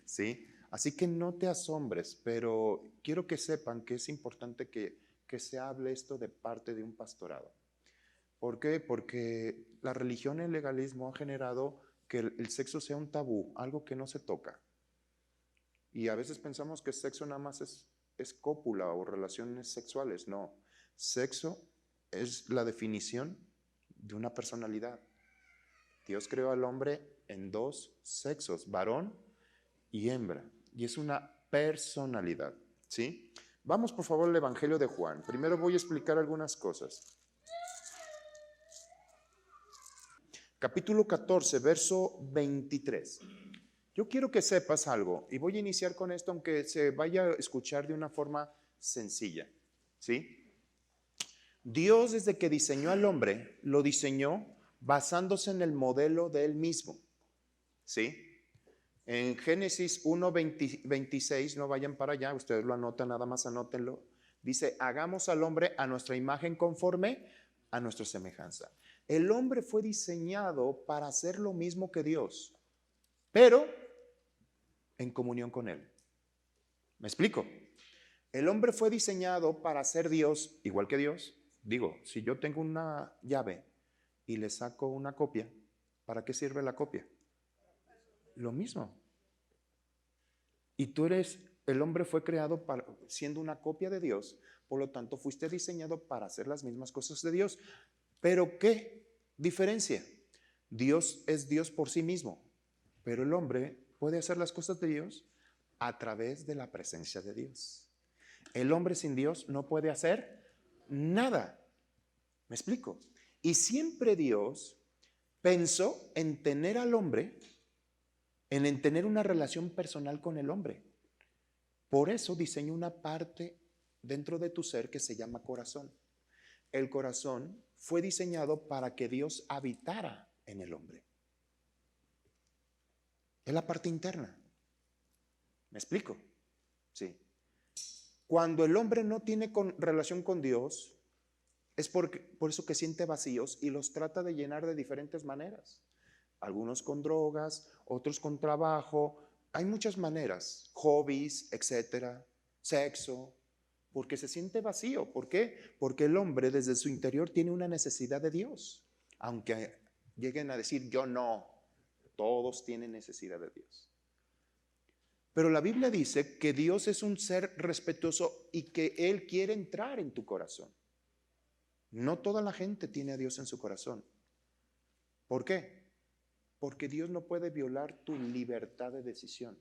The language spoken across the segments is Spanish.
¿sí? Así que no te asombres, pero quiero que sepan que es importante que se hable esto de parte de un pastorado. ¿Por qué? Porque la religión y el legalismo han generado que el sexo sea un tabú, algo que no se toca. Y a veces pensamos que sexo nada más es cópula o relaciones sexuales. No, sexo es la definición de una personalidad. Dios creó al hombre en dos sexos, varón y hembra, y es una personalidad, ¿sí? Vamos por favor al Evangelio de Juan. Primero voy a explicar algunas cosas. Capítulo 14, verso 23. Yo quiero que sepas algo y voy a iniciar con esto aunque se vaya a escuchar de una forma sencilla, ¿sí? Dios desde que diseñó al hombre, lo diseñó basándose en el modelo de él mismo, ¿sí? En Génesis 1, 26, no vayan para allá, ustedes lo anotan, nada más anótenlo. Dice, hagamos al hombre a nuestra imagen conforme a nuestra semejanza. El hombre fue diseñado para hacer lo mismo que Dios, pero en comunión con Él. ¿Me explico? El hombre fue diseñado para ser Dios, igual que Dios. Digo, si yo tengo una llave y le saco una copia, ¿para qué sirve la copia? Lo mismo. Y tú el hombre fue creado siendo una copia de Dios, por lo tanto fuiste diseñado para hacer las mismas cosas de Dios. ¿Pero qué diferencia? Dios es Dios por sí mismo, pero el hombre puede hacer las cosas de Dios a través de la presencia de Dios. El hombre sin Dios no puede hacer nada. ¿Me explico? Y siempre Dios pensó en tener al hombre, en tener una relación personal con el hombre. Por eso diseñó una parte dentro de tu ser que se llama corazón. El corazón fue diseñado para que Dios habitara en el hombre. Es la parte interna. ¿Me explico? Sí. Cuando el hombre no tiene relación con Dios, es por eso que siente vacíos y los trata de llenar de diferentes maneras. Algunos con drogas, otros con trabajo. Hay muchas maneras, hobbies, etcétera, sexo, porque se siente vacío. ¿Por qué? Porque el hombre desde su interior tiene una necesidad de Dios. Aunque lleguen a decir yo no, todos tienen necesidad de Dios. Pero la Biblia dice que Dios es un ser respetuoso y que Él quiere entrar en tu corazón. No toda la gente tiene a Dios en su corazón. ¿Por qué? Porque Dios no puede violar tu libertad de decisión.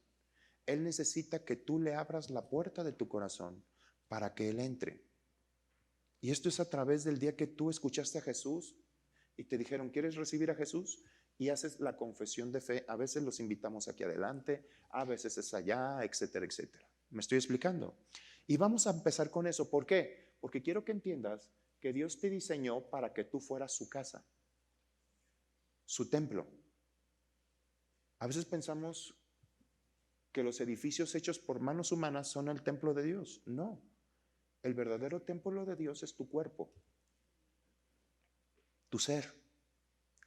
Él necesita que tú le abras la puerta de tu corazón para que Él entre. Y esto es a través del día que tú escuchaste a Jesús y te dijeron, ¿quieres recibir a Jesús? Y haces la confesión de fe. A veces los invitamos aquí adelante, a veces es allá, etcétera, etcétera. ¿Me estoy explicando? Y vamos a empezar con eso. ¿Por qué? Porque quiero que entiendas que Dios te diseñó para que tú fueras su casa, su templo. A veces pensamos que los edificios hechos por manos humanas son el templo de Dios. No, el verdadero templo de Dios es tu cuerpo, tu ser.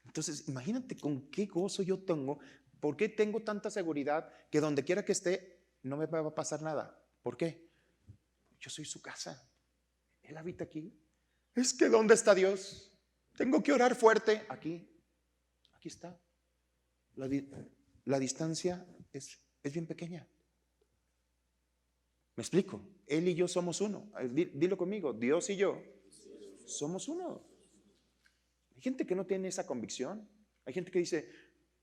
Entonces, imagínate con qué gozo yo tengo, por qué tengo tanta seguridad que donde quiera que esté no me va a pasar nada. ¿Por qué? Yo soy su casa. Él habita aquí. Es que ¿dónde está Dios? Tengo que orar fuerte. Aquí está. La distancia es bien pequeña. ¿Me explico? Él y yo somos uno. Dilo conmigo, Dios y yo somos uno. Hay gente que no tiene esa convicción. Hay gente que dice,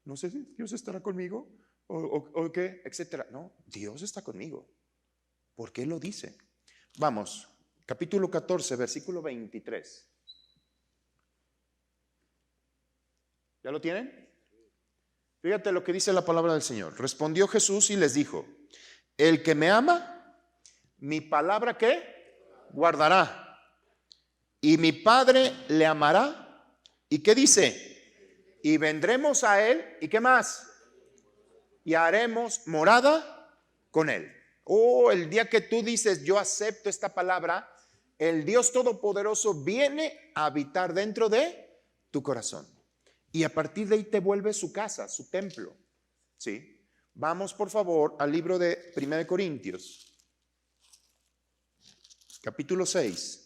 no sé si Dios estará conmigo o qué, etcétera. No, Dios está conmigo. ¿Por qué lo dice? Vamos, capítulo 14, versículo 23. ¿Ya lo tienen? Fíjate lo que dice la palabra del Señor. Respondió Jesús y les dijo, el que me ama, mi palabra ¿qué? Guardará. Y mi Padre le amará. ¿Y qué dice? Y vendremos a Él. ¿Y qué más? Y haremos morada con Él. Oh, el día que tú dices, yo acepto esta palabra, el Dios Todopoderoso viene a habitar dentro de tu corazón. Y a partir de ahí te vuelve su casa, su templo. ¿Sí? Vamos, por favor, al libro de 1 Corintios, capítulo 6.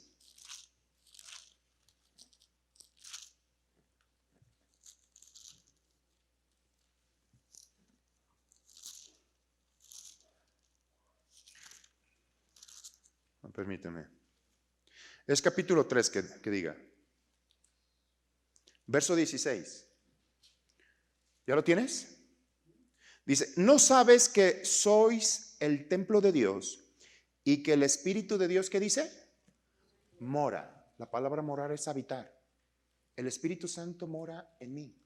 Permíteme. Es capítulo 3 que diga. Verso 16. ¿Ya lo tienes? Dice, ¿no sabes que sois el templo de Dios y que el Espíritu de Dios, ¿qué dice? Mora. La palabra morar es habitar. El Espíritu Santo mora en mí.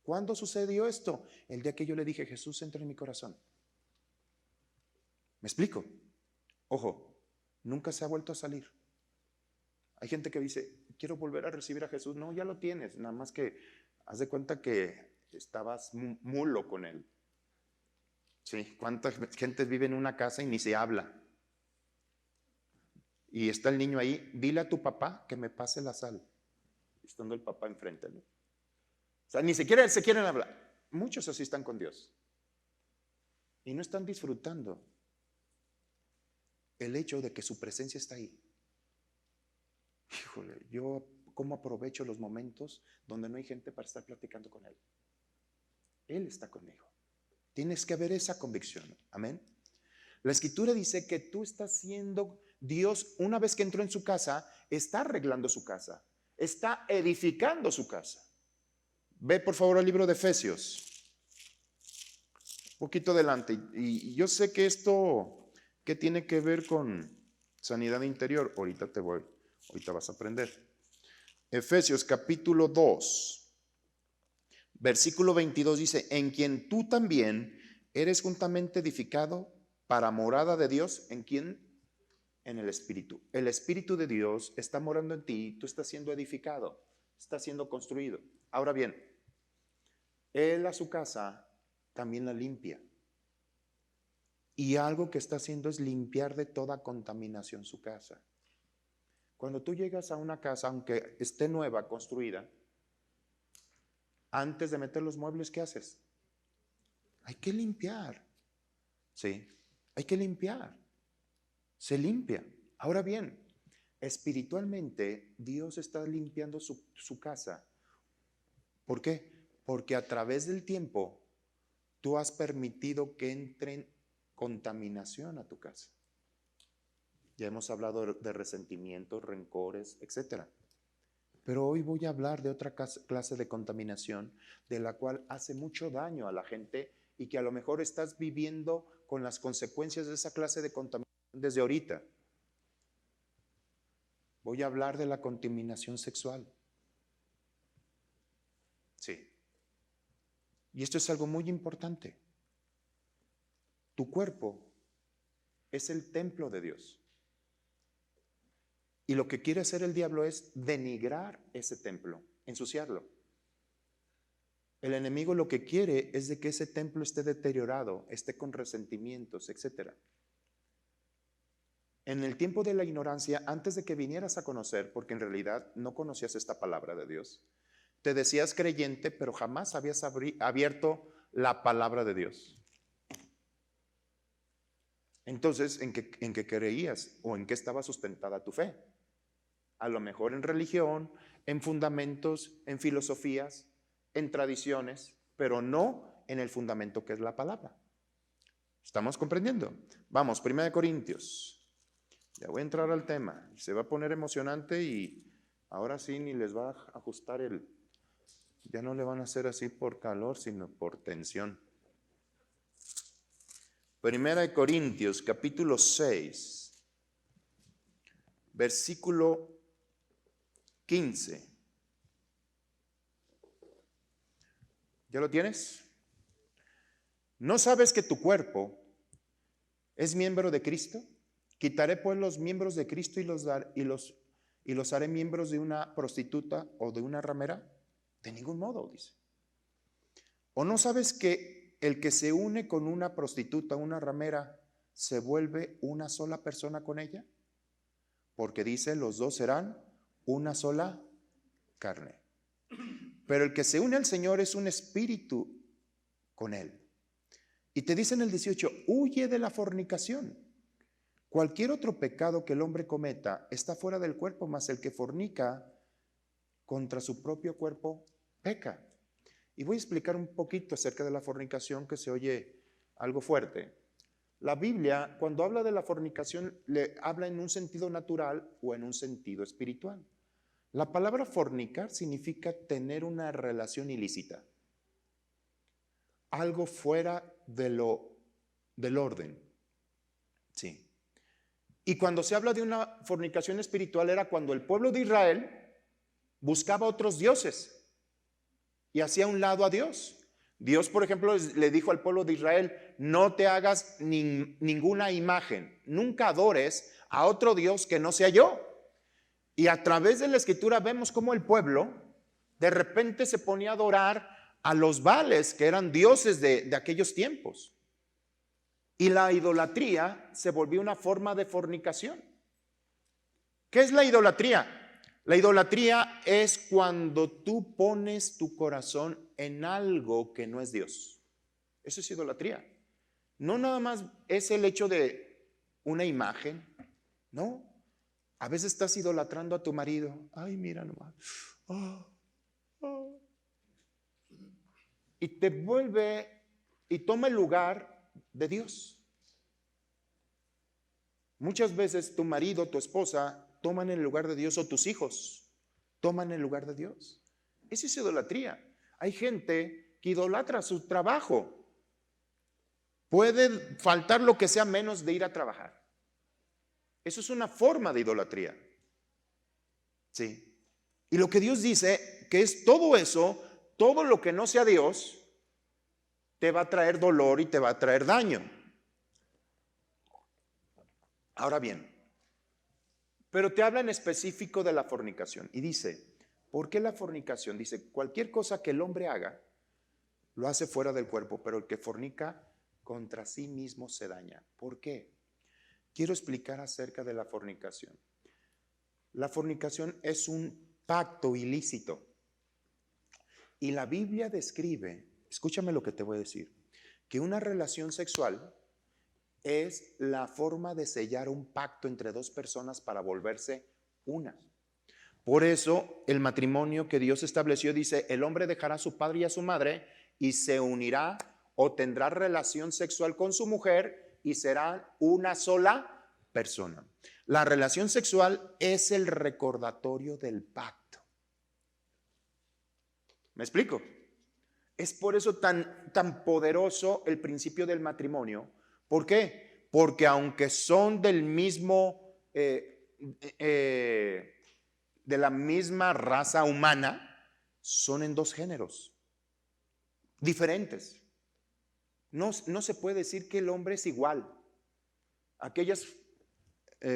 ¿Cuándo sucedió esto? El día que yo le dije, Jesús, entra en mi corazón. ¿Me explico? Ojo. Nunca se ha vuelto a salir. Hay gente que dice, quiero volver a recibir a Jesús. No, ya lo tienes, nada más que haz de cuenta que estabas mulo con él. Sí, ¿cuánta gente vive en una casa y ni se habla? Y está el niño ahí, dile a tu papá que me pase la sal. Estando el papá enfrente, ¿no? O sea, ni siquiera se quieren hablar. Muchos así están con Dios. Y no están disfrutando el hecho de que su presencia está ahí. Híjole, yo cómo aprovecho los momentos donde no hay gente para estar platicando con Él. Él está conmigo. Tienes que ver esa convicción. Amén. La Escritura dice que tú estás siendo Dios, una vez que entró en su casa, está arreglando su casa, está edificando su casa. Ve por favor al libro de Efesios, un poquito adelante. Y yo sé que esto, ¿qué tiene que ver con sanidad interior? Ahorita vas a aprender. Efesios capítulo 2, versículo 22 dice, en quien tú también eres juntamente edificado para morada de Dios. ¿En quién? En el Espíritu. El Espíritu de Dios está morando en ti, tú estás siendo edificado, está siendo construido. Ahora bien, Él a su casa también la limpia. Y algo que está haciendo es limpiar de toda contaminación su casa. Cuando tú llegas a una casa, aunque esté nueva, construida, antes de meter los muebles, ¿qué haces? Hay que limpiar. Sí, hay que limpiar. Se limpia. Ahora bien, espiritualmente Dios está limpiando su casa. ¿Por qué? Porque a través del tiempo tú has permitido que entre contaminación a tu casa. Ya hemos hablado de resentimientos, rencores, etc. Pero hoy voy a hablar de otra clase de contaminación de la cual hace mucho daño a la gente y que a lo mejor estás viviendo con las consecuencias de esa clase de contaminación desde ahorita. Voy a hablar de la contaminación sexual. Sí. Y esto es algo muy importante. Tu cuerpo es el templo de Dios. Y lo que quiere hacer el diablo es denigrar ese templo, ensuciarlo. El enemigo lo que quiere es de que ese templo esté deteriorado, esté con resentimientos, etc. En el tiempo de la ignorancia, antes de que vinieras a conocer, porque en realidad no conocías esta palabra de Dios, te decías creyente, pero jamás habías abierto la palabra de Dios. Entonces, ¿en qué creías o en qué estaba sustentada tu fe? A lo mejor en religión, en fundamentos, en filosofías, en tradiciones, pero no en el fundamento que es la palabra. ¿Estamos comprendiendo? Vamos, 1 Corintios. Ya voy a entrar al tema. Se va a poner emocionante y ahora sí ni les va a ajustar ya no le van a hacer así por calor, sino por tensión. 1 Corintios, capítulo 6, versículo 15. ¿Ya lo tienes? ¿No sabes que tu cuerpo es miembro de Cristo? Quitaré pues los miembros de Cristo y los haré miembros de una prostituta o de una ramera. De ningún modo, dice. ¿O no sabes que el que se une con una prostituta, una ramera, se vuelve una sola persona con ella? Porque dice, los dos serán una sola carne. Pero el que se une al Señor es un espíritu con Él. Y te dice en el 18, huye de la fornicación. Cualquier otro pecado que el hombre cometa está fuera del cuerpo, mas el que fornica contra su propio cuerpo peca. Y voy a explicar un poquito acerca de la fornicación, que se oye algo fuerte. La Biblia, cuando habla de la fornicación, le habla en un sentido natural o en un sentido espiritual. La palabra fornicar significa tener una relación ilícita, algo fuera del orden. Sí. Y cuando se habla de una fornicación espiritual era cuando el pueblo de Israel buscaba otros dioses y hacía a un lado a Dios. Dios, por ejemplo, le dijo al pueblo de Israel, no te hagas ninguna imagen, nunca adores a otro Dios que no sea yo. Y a través de la escritura vemos cómo el pueblo de repente se ponía a adorar a los Baales, que eran dioses de aquellos tiempos. Y la idolatría se volvió una forma de fornicación. ¿Qué es la idolatría? La idolatría es cuando tú pones tu corazón en algo que no es Dios. Eso es idolatría. No nada más es el hecho de una imagen, no. A veces estás idolatrando a tu marido. Ay, mira nomás. Oh, oh. Y te vuelve y toma el lugar de Dios. Muchas veces tu marido, tu esposa toman el lugar de Dios, o tus hijos toman el lugar de Dios. Eso es idolatría. Hay gente que idolatra su trabajo. Puede faltar lo que sea menos de ir a trabajar. Eso es una forma de idolatría. Sí. Y lo que Dios dice, que es todo eso, todo lo que no sea Dios, te va a traer dolor y te va a traer daño. Ahora bien, pero te habla en específico de la fornicación y dice, ¿por qué la fornicación? Dice, cualquier cosa que el hombre haga, lo hace fuera del cuerpo, pero el que fornica contra sí mismo se daña. ¿Por qué? Quiero explicar acerca de la fornicación. La fornicación es un pacto ilícito. Y la Biblia describe, escúchame lo que te voy a decir, que una relación sexual es la forma de sellar un pacto entre dos personas para volverse una. Por eso el matrimonio que Dios estableció dice, el hombre dejará a su padre y a su madre y se unirá o tendrá relación sexual con su mujer y serán una sola persona. La relación sexual es el recordatorio del pacto. ¿Me explico? Es por eso tan poderoso el principio del matrimonio. ¿Por qué? Porque aunque son del mismo, de la misma raza humana, son en dos géneros diferentes. No se puede decir que el hombre es igual. Aquellas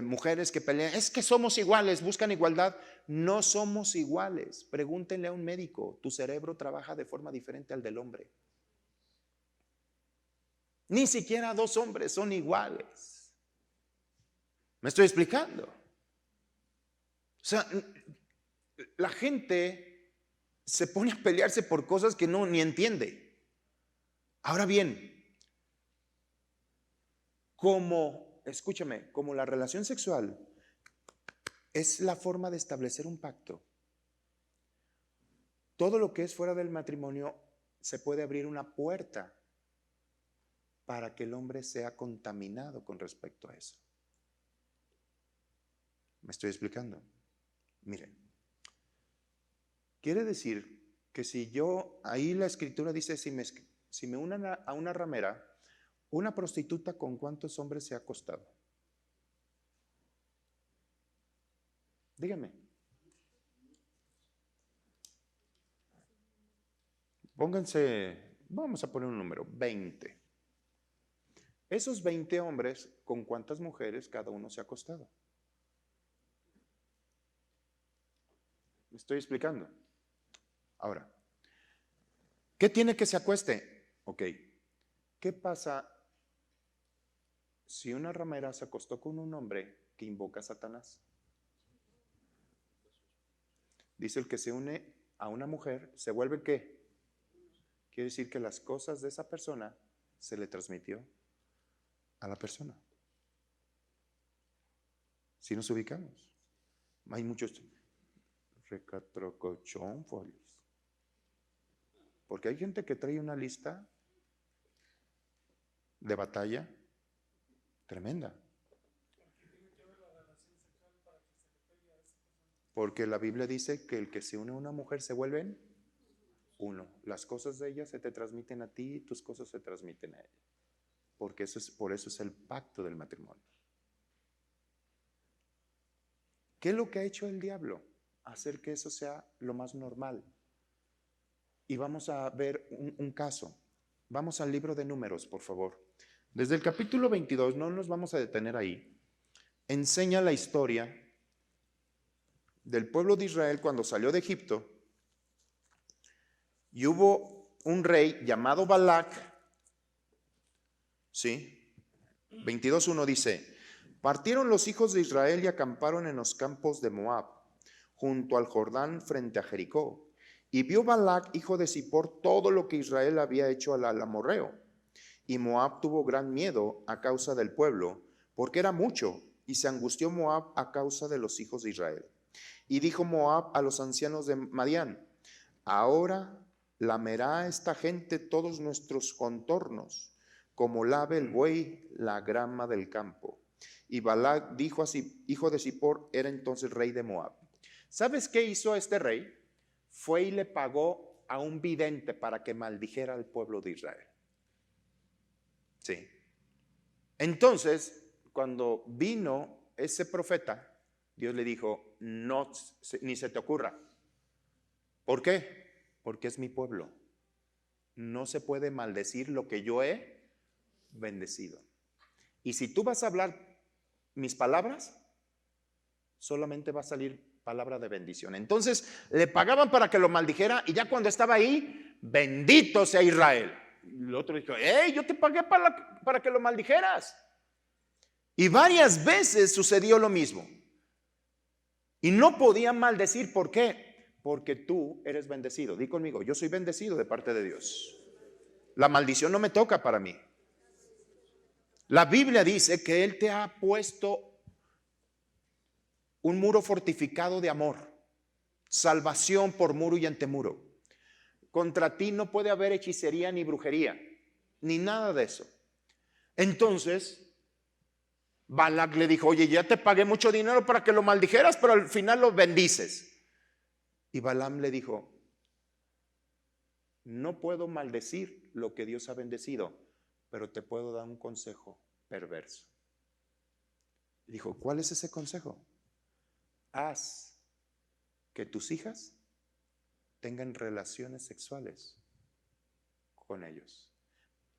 mujeres que pelean, es que somos iguales, buscan igualdad. No somos iguales. Pregúntenle a un médico, tu cerebro trabaja de forma diferente al del hombre. Ni siquiera dos hombres son iguales. ¿Me estoy explicando? O sea, la gente se pone a pelearse por cosas que no ni entiende. Ahora bien, escúchame, como la relación sexual es la forma de establecer un pacto, todo lo que es fuera del matrimonio se puede abrir una puerta para que el hombre sea contaminado con respecto a eso. ¿Me estoy explicando? Miren, quiere decir que si yo, ahí la escritura dice, si me unan a una ramera, una prostituta, ¿con cuántos hombres se ha acostado? Díganme. Pónganse, vamos a poner un número, 20. Esos 20 hombres, ¿con cuántas mujeres cada uno se ha acostado? ¿Me estoy explicando? Ahora, ¿qué tiene que se acueste? Ok, ¿qué pasa si una ramera se acostó con un hombre que invoca a Satanás? Dice, el que se une a una mujer, ¿se vuelve qué? Quiere decir que las cosas de esa persona se le transmitió a la persona. Si nos ubicamos, hay muchos recatrocochónfolis. Porque hay gente que trae una lista de batalla tremenda. Porque la Biblia dice que el que se une a una mujer se vuelven uno. Las cosas de ella se te transmiten a ti y tus cosas se transmiten a ella. Porque por eso es el pacto del matrimonio. ¿Qué es lo que ha hecho el diablo? Hacer que eso sea lo más normal. Y vamos a ver un caso. Vamos al libro de Números, por favor. Desde el capítulo 22, no nos vamos a detener ahí. Enseña la historia del pueblo de Israel cuando salió de Egipto. Y hubo un rey llamado Balac. ¿Sí? 22:1 dice: partieron los hijos de Israel y acamparon en los campos de Moab, junto al Jordán frente a Jericó. Y vio Balac, hijo de Zippor, todo lo que Israel había hecho al amorreo. Y Moab tuvo gran miedo a causa del pueblo, porque era mucho, y se angustió Moab a causa de los hijos de Israel. Y dijo Moab a los ancianos de Madián: ahora lamerá esta gente todos nuestros contornos, como lave el buey la grama del campo. Y Balac dijo así, hijo de Zippor, era entonces rey de Moab. ¿Sabes qué hizo este rey? Fue y le pagó a un vidente para que maldijera al pueblo de Israel. Sí. Entonces, cuando vino ese profeta, Dios le dijo: no, ni se te ocurra. ¿Por qué? Porque es mi pueblo. No se puede maldecir lo que yo he bendecido. Y si tú vas a hablar mis palabras, solamente va a salir palabra de bendición. Entonces le pagaban para que lo maldijera, y ya cuando estaba ahí, bendito sea Israel. El otro dijo: hey, yo te pagué para que lo maldijeras. Y varias veces sucedió lo mismo. Y no podían maldecir. ¿Por qué? Porque tú eres bendecido. Di conmigo: yo soy bendecido de parte de Dios. La maldición no me toca para mí. La Biblia dice que Él te ha puesto un muro fortificado de amor, salvación por muro y antemuro. Contra ti no puede haber hechicería ni brujería, ni nada de eso. Entonces Balac le dijo: oye, ya te pagué mucho dinero para que lo maldijeras, pero al final lo bendices. Y Balaam le dijo: no puedo maldecir lo que Dios ha bendecido, pero te puedo dar un consejo perverso. Dijo: ¿cuál es ese consejo? Haz que tus hijas tengan relaciones sexuales con ellos.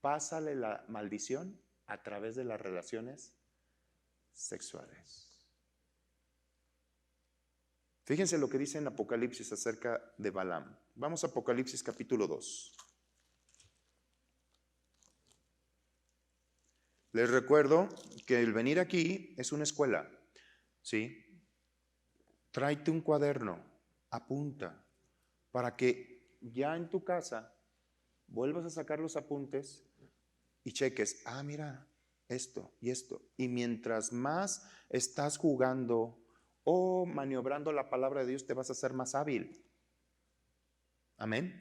Pásale la maldición a través de las relaciones sexuales. Fíjense lo que dice en Apocalipsis acerca de Balaam. Vamos a Apocalipsis capítulo 2. Les recuerdo que el venir aquí es una escuela, ¿sí? Tráete un cuaderno, apunta, para que ya en tu casa vuelvas a sacar los apuntes y cheques: ah, mira, esto y esto. Y mientras más estás jugando o maniobrando la palabra de Dios, te vas a hacer más hábil. Amén.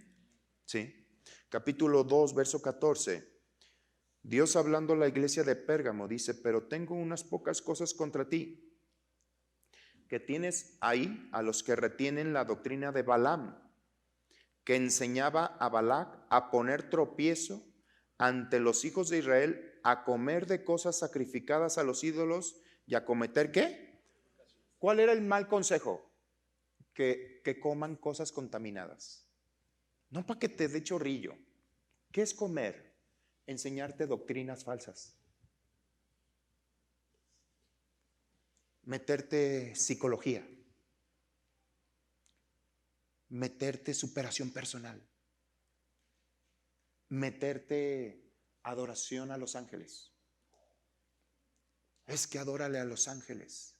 Sí. Capítulo 2, verso 14. Dios hablando a la iglesia de Pérgamo dice: pero tengo unas pocas cosas contra ti, que tienes ahí a los que retienen la doctrina de Balaam, que enseñaba a Balac a poner tropiezo ante los hijos de Israel, a comer de cosas sacrificadas a los ídolos y a cometer ¿qué? ¿Cuál era el mal consejo? Que coman cosas contaminadas. No para que te dé chorrillo. ¿Qué es comer? Enseñarte doctrinas falsas. Meterte psicología. Meterte superación personal. Meterte adoración a los ángeles. Es que adórale a los ángeles.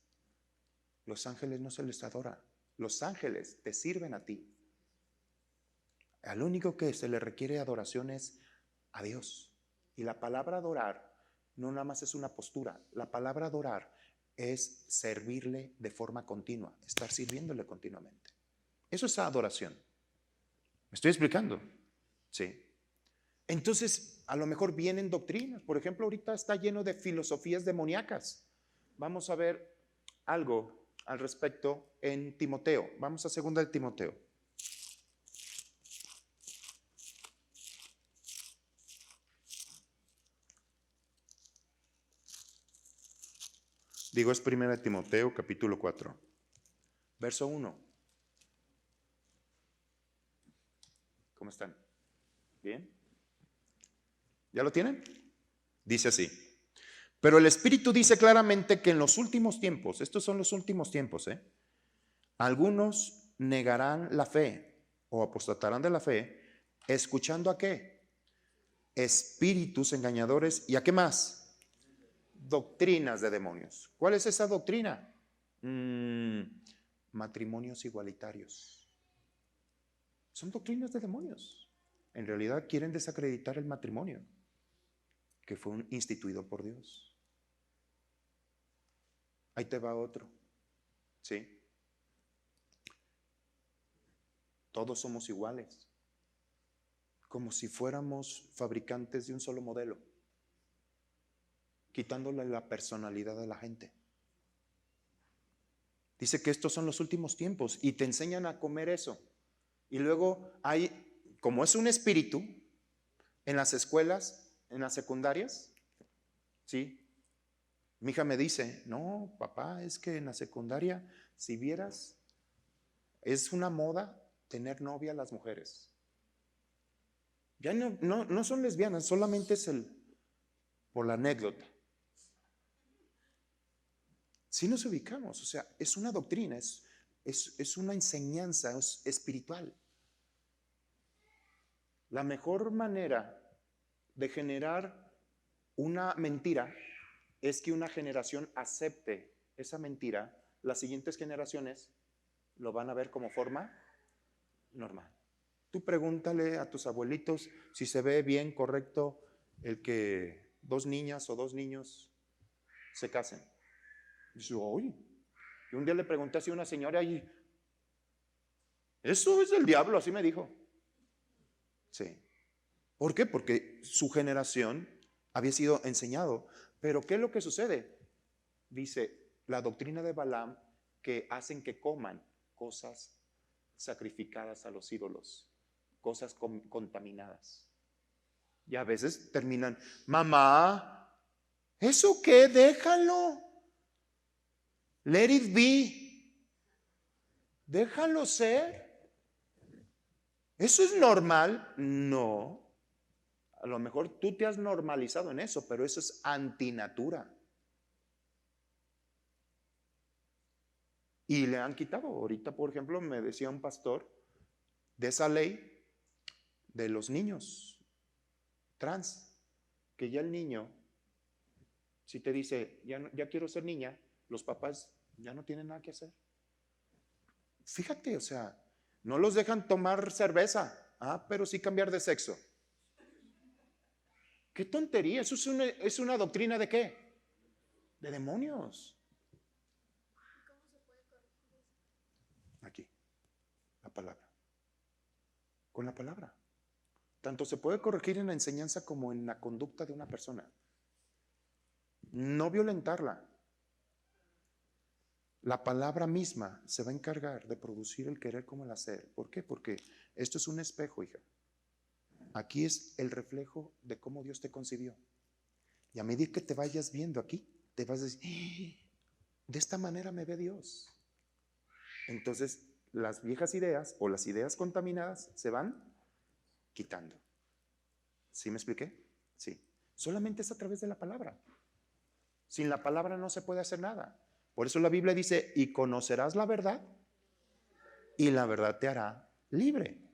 Los ángeles no se les adora. Los ángeles te sirven a ti. Al único que se le requiere adoración es a Dios. Y la palabra adorar no nada más es una postura. La palabra adorar es servirle de forma continua, estar sirviéndole continuamente. Eso es adoración. ¿Me estoy explicando? Sí. Entonces, a lo mejor vienen doctrinas. Por ejemplo, ahorita está lleno de filosofías demoníacas. Vamos a ver algo al respecto en Timoteo. Vamos a 2 de Timoteo. Digo, es 1 de Timoteo, capítulo 4, verso 1. ¿Cómo están? ¿Bien? ¿Ya lo tienen? Dice así. Pero el Espíritu dice claramente que en los últimos tiempos, estos son los últimos tiempos, algunos negarán la fe o apostatarán de la fe, ¿escuchando a qué? Espíritus engañadores. ¿Y a qué más? Doctrinas de demonios. ¿Cuál es esa doctrina? Matrimonios igualitarios. Son doctrinas de demonios. En realidad quieren desacreditar el matrimonio que fue instituido por Dios. Ahí te va otro. ¿Sí? Todos somos iguales. Como si fuéramos fabricantes de un solo modelo, quitándole la personalidad a la gente. Dice que estos son los últimos tiempos y te enseñan a comer eso. Y luego hay, como es un espíritu, en las escuelas, en las secundarias, ¿sí? Mi hija me dice, no, papá, es que en la secundaria, si vieras, es una moda tener novia a las mujeres. Ya no son lesbianas, solamente es por la anécdota. Si nos ubicamos, o sea, es una doctrina, es una enseñanza espiritual. La mejor manera de generar una mentira es que una generación acepte esa mentira. Las siguientes generaciones lo van a ver como forma normal. Tú pregúntale a tus abuelitos si se ve bien, correcto, el que 2 niñas o 2 niños se casen. Dice, oye, y un día le pregunté así a una señora y eso es del diablo, así me dijo. Sí. ¿Por qué? Porque su generación había sido enseñado. Pero ¿qué es lo que sucede? Dice la doctrina de Balaam que hacen que coman cosas sacrificadas a los ídolos, cosas contaminadas. Y a veces terminan, mamá, ¿eso qué? Déjalo. Let it be. Déjalo ser. ¿Eso es normal? No. A lo mejor tú te has normalizado en eso, pero eso es antinatura. Y le han quitado. Ahorita, por ejemplo, me decía un pastor de esa ley de los niños trans, que ya el niño, si te dice, ya quiero ser niña, los papás ya no tienen nada que hacer. Fíjate, o sea, no los dejan tomar cerveza, pero sí cambiar de sexo. ¡Qué tontería! Eso es una doctrina ¿de qué? De demonios. Aquí, la palabra. Con la palabra. Tanto se puede corregir en la enseñanza como en la conducta de una persona. No violentarla. La palabra misma se va a encargar de producir el querer como el hacer. ¿Por qué? Porque esto es un espejo, hija. Aquí es el reflejo de cómo Dios te concibió. Y a medida que te vayas viendo aquí, te vas a decir, de esta manera me ve Dios. Entonces, las viejas ideas o las ideas contaminadas se van quitando. ¿Sí me expliqué? Sí. Solamente es a través de la palabra. Sin la palabra no se puede hacer nada. Por eso la Biblia dice, y conocerás la verdad, y la verdad te hará libre.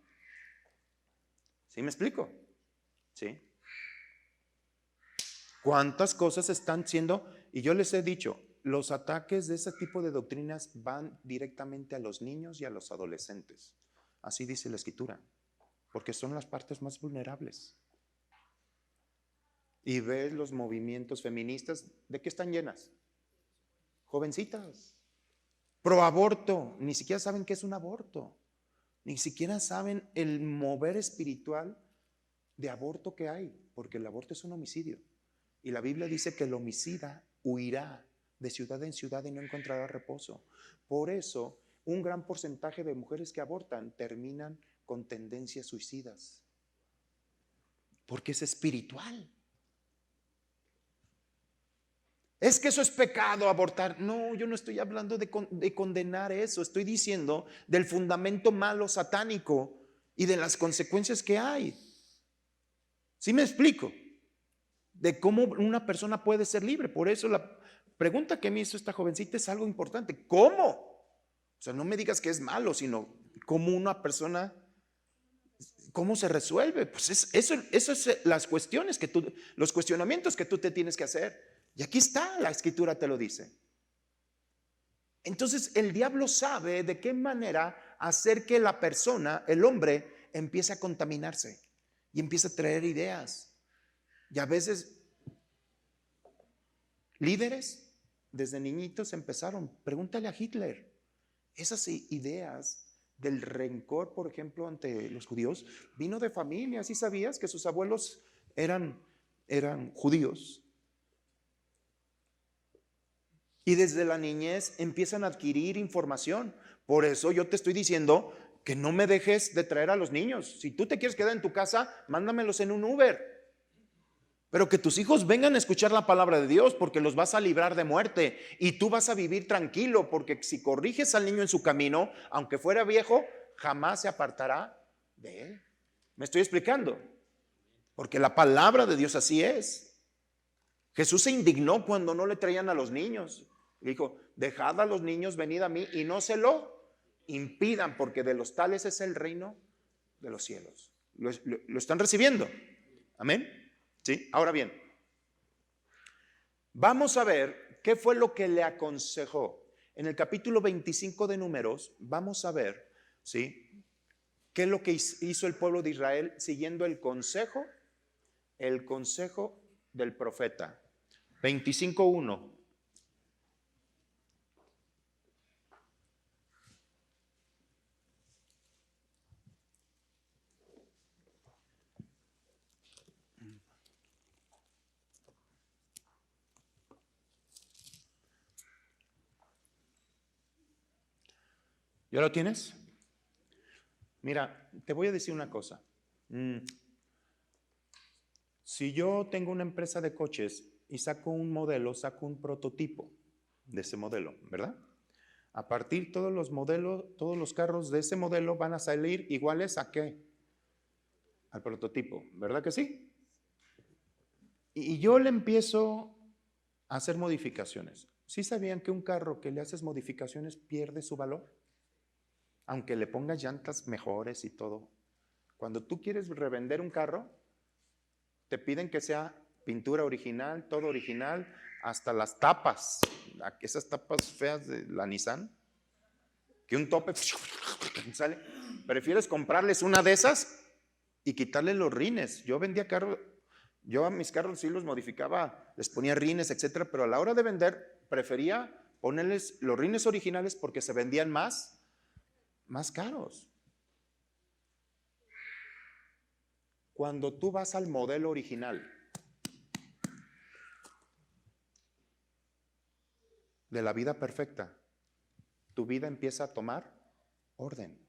¿Sí me explico? ¿Sí? ¿Cuántas cosas están siendo? Y yo les he dicho, los ataques de ese tipo de doctrinas van directamente a los niños y a los adolescentes. Así dice la Escritura, porque son las partes más vulnerables. Y ves los movimientos feministas, ¿de qué están llenas? Jovencitas. Pro aborto, ni siquiera saben qué es un aborto. Ni siquiera saben el mover espiritual de aborto que hay, porque el aborto es un homicidio. Y la Biblia dice que el homicida huirá de ciudad en ciudad y no encontrará reposo. Por eso, un gran porcentaje de mujeres que abortan terminan con tendencias suicidas, porque es espiritual. Es que eso es pecado, abortar. No, yo no estoy hablando de condenar eso. Estoy diciendo del fundamento malo satánico y de las consecuencias que hay. ¿Sí me explico? De cómo una persona puede ser libre. Por eso la pregunta que me hizo esta jovencita es algo importante. ¿Cómo? O sea, no me digas que es malo, sino cómo una persona, cómo se resuelve. Pues eso es las cuestiones que tú, los cuestionamientos que tú te tienes que hacer. Y aquí está, la escritura te lo dice. Entonces el diablo sabe de qué manera hacer que la persona, el hombre, empiece a contaminarse y empiece a traer ideas. Y a veces líderes desde niñitos empezaron, pregúntale a Hitler, esas ideas del rencor, por ejemplo, ante los judíos, vino de familias. ¿Sí sabías que sus abuelos eran judíos? Y desde la niñez empiezan a adquirir información. Por eso yo te estoy diciendo que no me dejes de traer a los niños. Si tú te quieres quedar en tu casa, mándamelos en un Uber. Pero que tus hijos vengan a escuchar la palabra de Dios, porque los vas a librar de muerte. Y tú vas a vivir tranquilo, porque si corriges al niño en su camino, aunque fuera viejo, jamás se apartará de él. ¿Me estoy explicando? Porque la palabra de Dios así es. Jesús se indignó cuando no le traían a los niños. Dijo, dejad a los niños, venid a mí y no se lo impidan, porque de los tales es el reino de los cielos. Lo están recibiendo. Amén. ¿Sí? Ahora bien, vamos a ver qué fue lo que le aconsejó. En el capítulo 25 de Números, vamos a ver, ¿sí?, qué es lo que hizo el pueblo de Israel siguiendo el consejo del profeta. 25:1. ¿Ya lo tienes? Mira, te voy a decir una cosa. Si yo tengo una empresa de coches y saco un modelo, saco un prototipo de ese modelo, ¿verdad? A partir todos los modelos, todos los carros de ese modelo van a salir iguales a ¿qué? Al prototipo, ¿verdad que sí? Y yo le empiezo a hacer modificaciones. ¿Sí sabían que un carro que le haces modificaciones pierde su valor? Aunque le pongas llantas mejores y todo. Cuando tú quieres revender un carro, te piden que sea pintura original, todo original, hasta las tapas, esas tapas feas de la Nissan, que un tope sale. ¿Prefieres comprarles una de esas y quitarle los rines? Yo vendía carros, yo a mis carros sí los modificaba, les ponía rines, etcétera, pero a la hora de vender prefería ponerles los rines originales porque se vendían más caros. Cuando tú vas al modelo original de la vida perfecta, tu vida empieza a tomar orden.